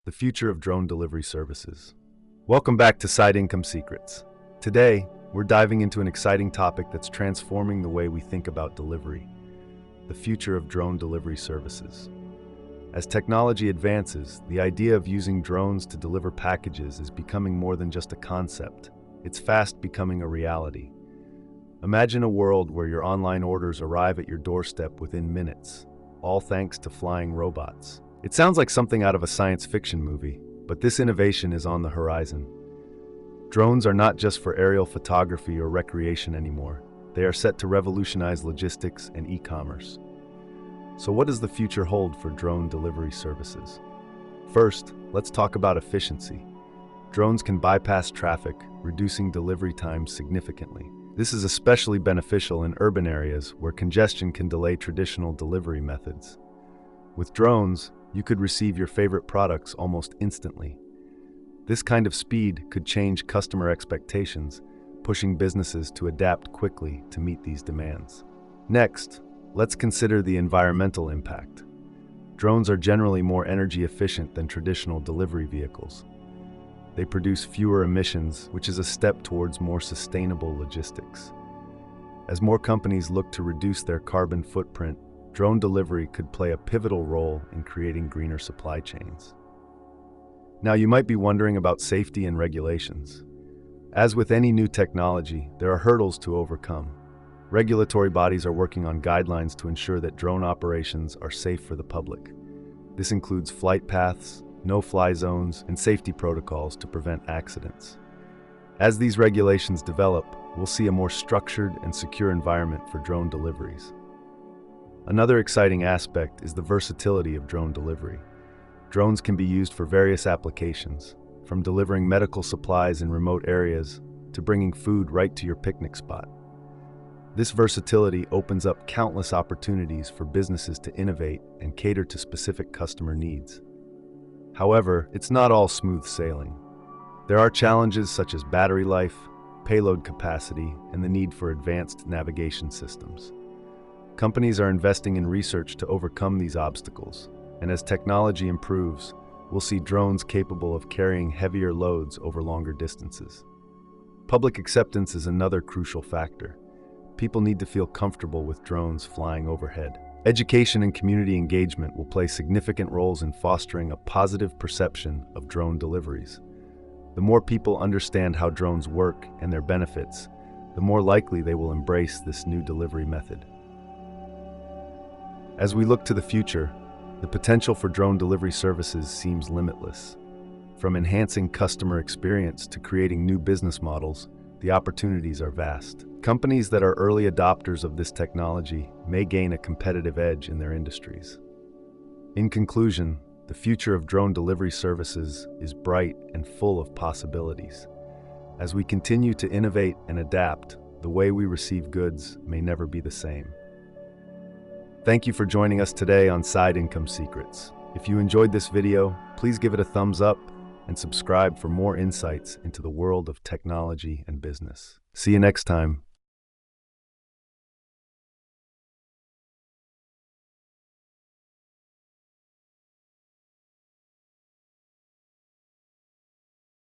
the future of drone delivery services. Welcome back to Side Income Secrets. Today, we're diving into an exciting topic that's transforming the way we think about delivery, the future of drone delivery services. As technology advances, the idea of using drones to deliver packages is becoming more than just a concept. It's fast becoming a reality. Imagine a world where your online orders arrive at your doorstep within minutes, all thanks to flying robots. It sounds like something out of a science fiction movie, but this innovation is on the horizon. Drones are not just for aerial photography or recreation anymore. They are set to revolutionize logistics and e-commerce. So what does the future hold for drone delivery services? First, let's talk about efficiency. Drones can bypass traffic, reducing delivery times significantly. This is especially beneficial in urban areas where congestion can delay traditional delivery methods. With drones, you could receive your favorite products almost instantly. This kind of speed could change customer expectations, pushing businesses to adapt quickly to meet these demands. Next, let's consider the environmental impact. Drones are generally more energy efficient than traditional delivery vehicles. They produce fewer emissions, which is a step towards more sustainable logistics. As more companies look to reduce their carbon footprint, drone delivery could play a pivotal role in creating greener supply chains. Now, you might be wondering about safety and regulations. As with any new technology, there are hurdles to overcome. Regulatory bodies are working on guidelines to ensure that drone operations are safe for the public. This includes flight paths, no-fly zones, and safety protocols to prevent accidents. As these regulations develop, we'll see a more structured and secure environment for drone deliveries. Another exciting aspect is the versatility of drone delivery. Drones can be used for various applications, from delivering medical supplies in remote areas to bringing food right to your picnic spot. This versatility opens up countless opportunities for businesses to innovate and cater to specific customer needs. However, it's not all smooth sailing. There are challenges such as battery life, payload capacity, and the need for advanced navigation systems. Companies are investing in research to overcome these obstacles, and as technology improves, we'll see drones capable of carrying heavier loads over longer distances. Public acceptance is another crucial factor. People need to feel comfortable with drones flying overhead. Education and community engagement will play significant roles in fostering a positive perception of drone deliveries. The more people understand how drones work and their benefits, the more likely they will embrace this new delivery method. As we look to the future, the potential for drone delivery services seems limitless. From enhancing customer experience to creating new business models, the opportunities are vast. Companies that are early adopters of this technology may gain a competitive edge in their industries. In conclusion, the future of drone delivery services is bright and full of possibilities. As we continue to innovate and adapt, the way we receive goods may never be the same. Thank you for joining us today on Side Income Secrets. If you enjoyed this video, please give it a thumbs up and subscribe for more insights into the world of technology and business. See you next time.